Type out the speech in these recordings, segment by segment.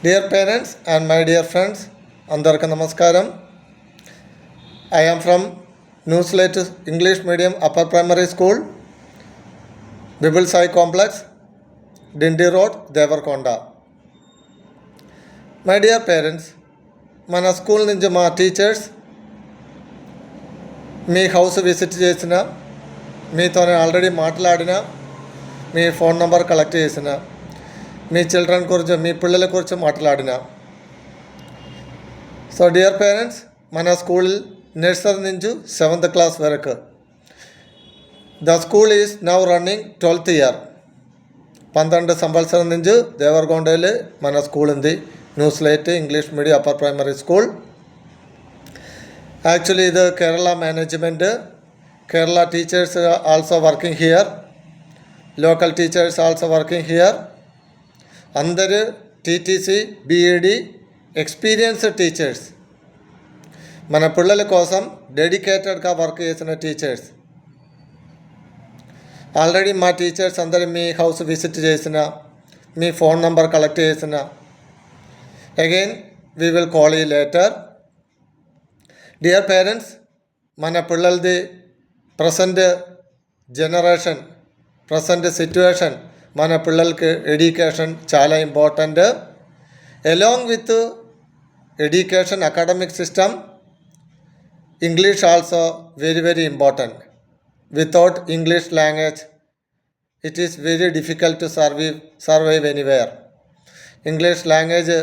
Dear parents and my dear friends, Andarka Namaskaram. I am from Newsletter English Medium Upper Primary School, Bible Sai Complex, Dindi Road, Devarkonda. My dear parents, మన school నుంచి మా teachers మీ house visit చేసిన, మీతో already మాట్లాడిన, మీ phone number collect చేసిన, మీ children గురించి, మీ పిల్లల గురించి మాట్లాడిన. సో డియర్ పేరెంట్స్, మన స్కూల్ నర్సరీ నుంచి 7th క్లాస్ వరకు. The school is now running 12th year. 12 సంవత్సరం నుంచి దేవరకొండలో మన స్కూల్ ఉంది. New slate English medium upper primary school. Actually ఇది Kerala management, Kerala teachers also working here, local teachers also working here. అందరూ టీటీసీ, బీఈడి ఎక్స్పీరియన్స్డ్ టీచర్స్, మన పిల్లల కోసం డెడికేటెడ్గా వర్క్ చేసిన టీచర్స్. ఆల్రెడీ మా టీచర్స్ అందరూ మీ హౌస్ విజిట్ చేసిన, మీ ఫోన్ నెంబర్ కలెక్ట్ చేసిన. Again we will call you later. Dear parents, మన పిల్లలది ప్రజెంట్ జనరేషన్, ప్రజెంట్ సిచ్యువేషన్, మన పిల్లలకి ఎడ్యుకేషన్ చాలా important. Along with education academic system, English also very very important. Without English language it is very difficult to survive anywhere. English language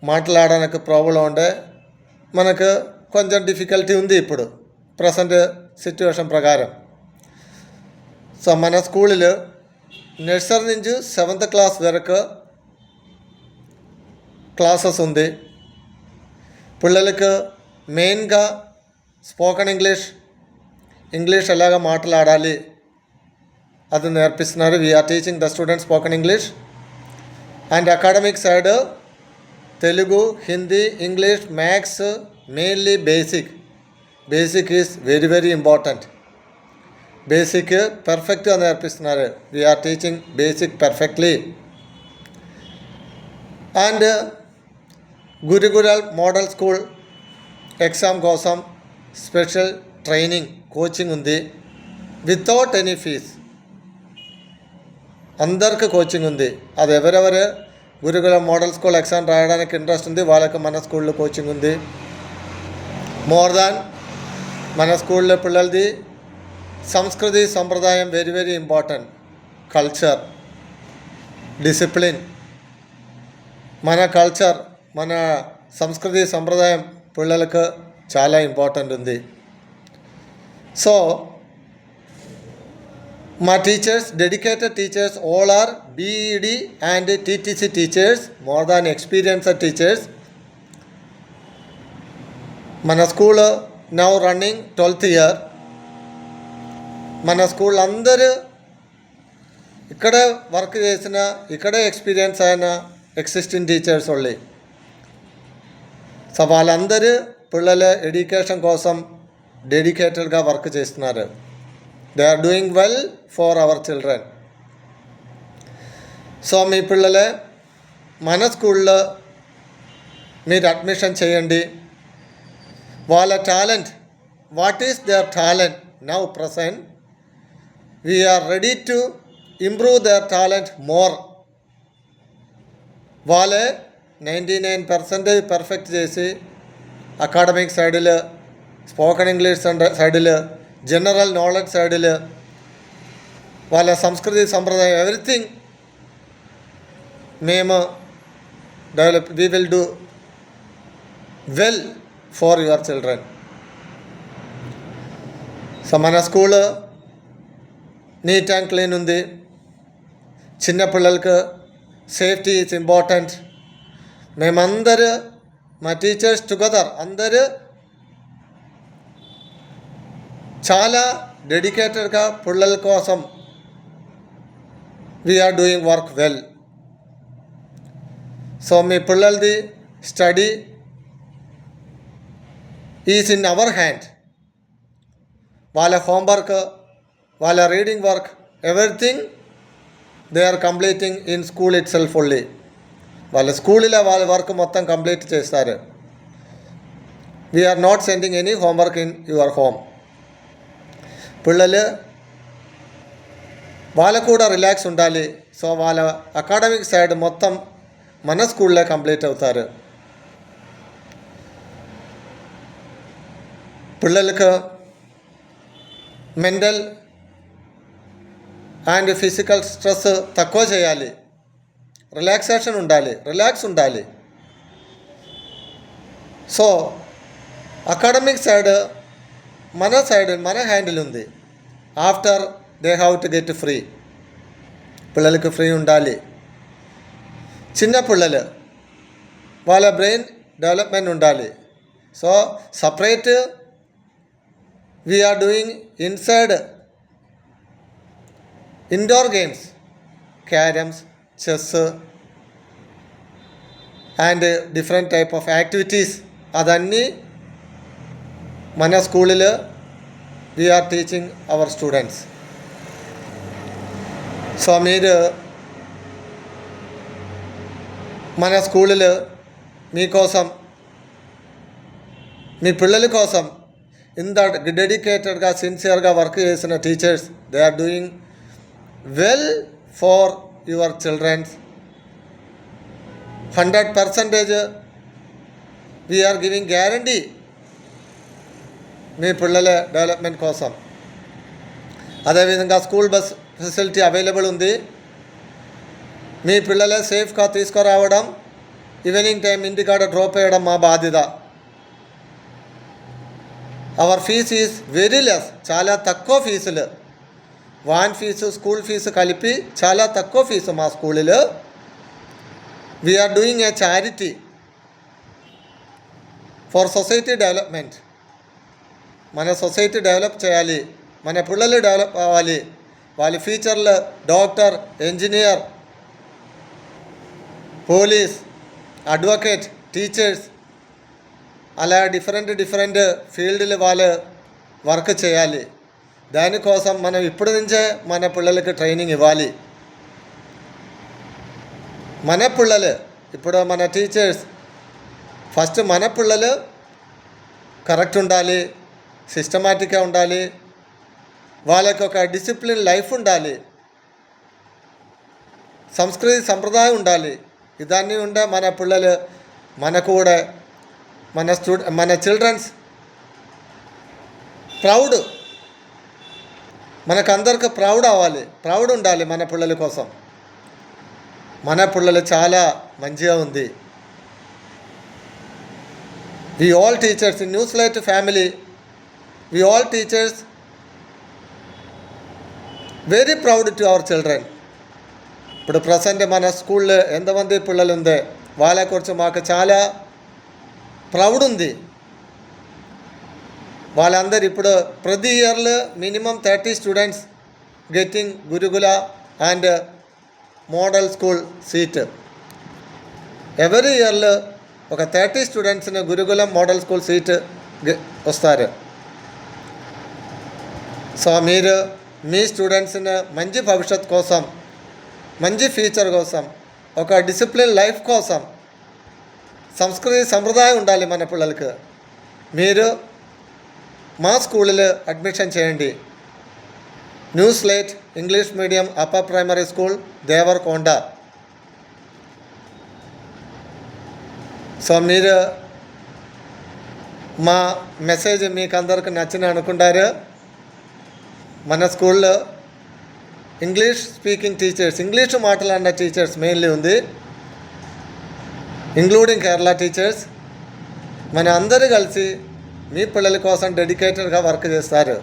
మాట్లాడడానికి problem ఉండే మనకు కొంచెం difficulty ఉంది ఇప్పుడు ప్రజెంట్ సిచ్యువేషన్ ప్రకారం. సో మన స్కూల్లో నర్సరీ నుంచి 7th క్లాస్ వరకు క్లాసెస్ ఉంది. పిల్లలకు మెయిన్గా స్పోకెన్ ఇంగ్లీష్ ఎలాగ మాట్లాడాలి అది నేర్పిస్తున్నారు. We are teaching the students spoken English. And academic side Telugu, Hindi, English, maths, mainly basic is very very important. Basic పర్ఫెక్ట్గా నేర్పిస్తున్నారు. We are teaching basic perfectly. And గురుకులల్ మోడల్ స్కూల్ ఎగ్జామ్ కోసం స్పెషల్ ట్రైనింగ్, కోచింగ్ ఉంది. Without any fees అందరికీ coaching ఉంది. అది ఎవరెవరు గురుకులల్ మోడల్ స్కూల్ ఎగ్జామ్ రాయడానికి ఇంట్రెస్ట్ ఉంది వాళ్ళకి మన స్కూల్లో కోచింగ్ ఉంది. మోర్ దాన్ మన స్కూల్లో పిల్లలది సంస్కృతి సంప్రదాయం very very important. Culture, discipline, మన కల్చర్, మన సంస్కృతి సంప్రదాయం పిల్లలకు చాలా ఇంపార్టెంట్ ఉంది. సో మా teachers, dedicated teachers, all are BEd and TTC teachers, more than experienced teachers. మన school now running 12th year. మన స్కూల్ అందరూ ఇక్కడే వర్క్ చేసిన, ఇక్కడే ఎక్స్పీరియన్స్ అయిన ఎక్సిస్టింగ్ టీచర్స్ వాళ్ళు. సో వాళ్ళందరూ పిల్లల ఎడ్యుకేషన్ కోసం డెడికేటెడ్గా వర్క్ చేస్తున్నారు. They are doing well for our children. So మీ పిల్లలే మన స్కూల్లో మీరు అడ్మిషన్ చేయండి. వాళ్ళ talent, what is their talent now present, we are ready to improve their talent more. వాళ్ళే 99% పర్ఫెక్ట్ చేసి అకాడమిక్ సైడ్లో, స్పోకెన్ ఇంగ్లీష్ సైడ్లో, జనరల్ నాలెడ్జ్ సైడ్లో, వాళ్ళ సంస్కృతి సంప్రదాయం ఎవ్రీథింగ్ మేము develop. We will do well for your children. So మన స్కూల్ నీట్ అండ్ క్లీన్ ఉంది. చిన్నపిల్లలకు సేఫ్టీ ఈజ్ ఇంపార్టెంట్. మేమందరూ మా టీచర్స్ టుగెదర్ అందరూ చాలా డెడికేటెడ్గా పిల్లల కోసం we are doing work well. So మీ పిల్లలది study is in our hand. వాళ్ళ హోంవర్క్, వాళ్ళ reading work, everything they are completing in school itself only. వాళ్ళ స్కూల్లో వాళ్ళ వర్క్ మొత్తం కంప్లీట్ చేస్తారు. We are not sending any homework in your home. పిల్లలు వాళ్ళకు కూడా రిలాక్స్ ఉండాలి. సో వాళ్ళ అకాడమిక్ సైడ్ మొత్తం మన స్కూల్లో కంప్లీట్ అవుతారు. పిల్లలకు మెంటల్ అండ్ ఫిజికల్ స్ట్రెస్ తక్కువ చేయాలి. రిలాక్సేషన్ ఉండాలి, రిలాక్స్ ఉండాలి. సో అకాడమిక్ సైడ్ మన హ్యాండిల్ ఉంది. After they have to get free. పిల్లలకు ఫ్రీ ఉండాలి. చిన్న పిల్లలు వాళ్ళ బ్రెయిన్ డెవలప్మెంట్ ఉండాలి. So separate we are doing inside indoor games, carroms, chess and different type of activities. అదన్నీ మన స్కూల్లో we are teaching our students. So మీరు మన స్కూల్లో మీకోసం, మీ పిల్లల కోసం ఇంత డెడికేటెడ్గా సిన్సియర్గా వర్క్ చేసిన teachers, they are doing well for your childrens. 100% we are giving guarantee మీ పిల్లల డెవలప్మెంట్ కోసం. అదేవిధంగా స్కూల్ బస్ ఫెసిలిటీ అవైలబుల్ ఉంది. మీ పిల్లలే సేఫ్గా తీసుకురావడం, ఈవినింగ్ టైం ఇంటికాడ డ్రాప్ చేయడం మా బాధ్యత. Our fees is very less, చాలా తక్కువ ఫీజులు. వాన్ ఫీజు, స్కూల్ ఫీజు కలిపి చాలా తక్కువ ఫీజు మా స్కూల్లో. We are doing a charity for society development. మన సొసైటీ డెవలప్ చేయాలి, మన పిల్లలు డెవలప్ అవ్వాలి. వాళ్ళ ఫ్యూచర్లో doctor, engineer, police, advocate, teachers, అలా డిఫరెంట్ ఫీల్డ్లు వాళ్ళు వర్క్ చేయాలి. దానికోసం మనం ఇప్పటి నుంచే మన పిల్లలకి ట్రైనింగ్ ఇవ్వాలి. మన పిల్లలు ఇప్పుడు మన టీచర్స్ ఫస్ట్ మన పిల్లలు కరెక్ట్ ఉండాలి, సిస్టమాటిక్గా ఉండాలి, వాళ్ళకి ఒక డిసిప్లిన్ లైఫ్ ఉండాలి, సంస్కృతి సంప్రదాయం ఉండాలి. ఇదన్నీ ఉండే మన పిల్లలు మనకు కూడా మన చిల్డ్రన్స్ ప్రౌడ్, మనకందరికి ప్రౌడ్ అవ్వాలి, ప్రౌడ్ ఉండాలి మన పిల్లల కోసం. మన పిల్లలు చాలా మంచిగా ఉంది. We all teachers in News Light family, we all teachers very proud to our children. ఇప్పుడు ప్రజెంట్ మన స్కూల్లో ఎంతమంది పిల్లలు ఉందో వాళ్ళ గురించి మాకు చాలా ప్రౌడ్ ఉంది. వాళ్ళందరూ ఇప్పుడు ప్రతి ఇయర్లో మినిమం 30 స్టూడెంట్స్ గెట్టింగ్ గురుకుల and model school seat. Every ఇయర్లో ఒక 30 స్టూడెంట్స్ని గురుకులం మోడల్ స్కూల్ సీట్ వస్తారు. సో మీరు మీ స్టూడెంట్స్ని మంచి భవిష్యత్తు కోసం, మంచి ఫ్యూచర్ కోసం, ఒక డిసిప్లిన్ లైఫ్ కోసం, సంస్కృతి సంప్రదాయం ఉండాలి మన పిల్లలకు. మీరు మా స్కూల్లో అడ్మిషన్ చేయండి. News Light English medium upper primary school, Devarakonda. So మీరు మా మెసేజ్ మీకు అందరికి నచ్చిన అనుకుంటారు. మన స్కూల్లో ఇంగ్లీష్ స్పీకింగ్ టీచర్స్, ఇంగ్లీష్ మాట్లాడిన టీచర్స్ మెయిన్లీ ఉంది, ఇంక్లూడింగ్ కేరళ టీచర్స్. మన అందరూ కలిసి మీ పిల్లల కోసం డెడికేటెడ్గా వర్క్ చేస్తారు.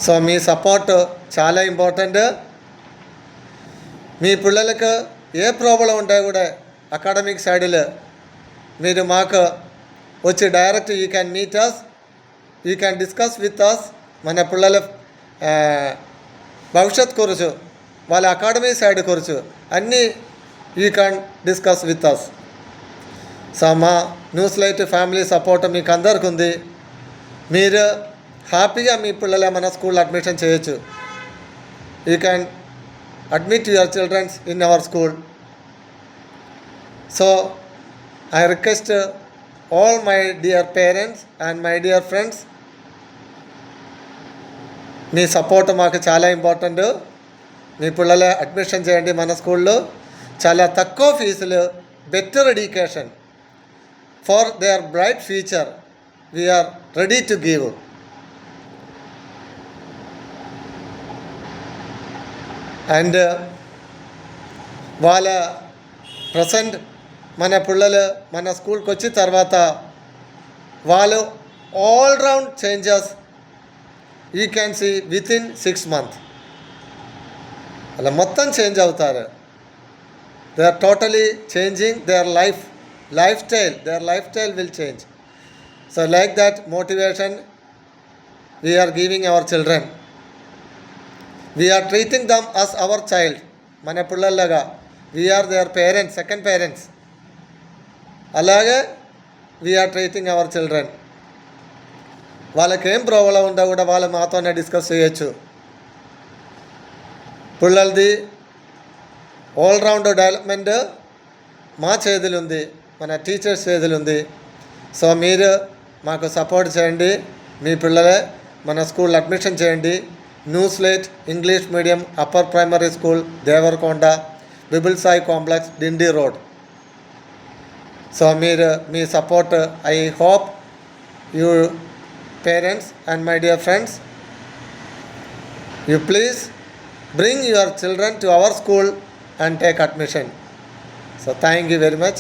సో మీ సపోర్ట్ చాలా ఇంపార్టెంట్. మీ పిల్లలకు ఏ ప్రాబ్లం ఉంటాయో కూడా అకాడమిక్ సైడ్లో మీరు మాకు వచ్చి direct you can meet us, you can discuss with us. మన పిల్లల భవిష్యత్ గురించి, వాళ్ళ అకాడమీ సైడ్ గురించి అన్నీ you can discuss with us. So మా న్యూస్ లైట్ ఫ్యామిలీ సపోర్ట్ మీకు అందరికి ఉంది. మీరు హ్యాపీగా మీ పిల్లల మన స్కూల్లో అడ్మిషన్ చేయొచ్చు. You can admit your childrens in our school. So I request all my dear parents and my dear friends, me support మాకు చాలా ఇంపార్టెంట్. మీ పిల్లల అడ్మిషన్ చేయండి మన స్కూల్లో. చాలా తక్కువ ఫీజులు, better education for their bright future we are ready to give. And వాళ్ళ ప్రజెంట్ మన పిల్లలు మన స్కూల్కి వచ్చిన తర్వాత వాళ్ళు all round changes you can see within 6 months. అలా మొత్తం చేంజ్ అవుతారు. They are totally changing their lifestyle will change. So like that motivation we are giving our children. We are treating them as our child. మన పిల్లల్లాగా we are their parents, second parents. అలాగే we are treating our children. వాళ్ళకి ఏం problem ఉందో కూడా వాళ్ళు మాతోనే discuss చేయొచ్చు. పిల్లలది ఆల్రౌండ్ డెవలప్మెంట్ మా చేతులు ఉంది, మన టీచర్స్ చేతులు ఉంది. సో మీరు మాకు సపోర్ట్ చేయండి. మీ పిల్లలే మన స్కూల్లో అడ్మిషన్ చేయండి. New slate English medium upper primary school, Devarakonda, బిబుల్ Sai complex, Dindi road. So మీరు మీ support, I hope you parents and my dear friends, you please bring your children to our school and take admission. So thank you very much.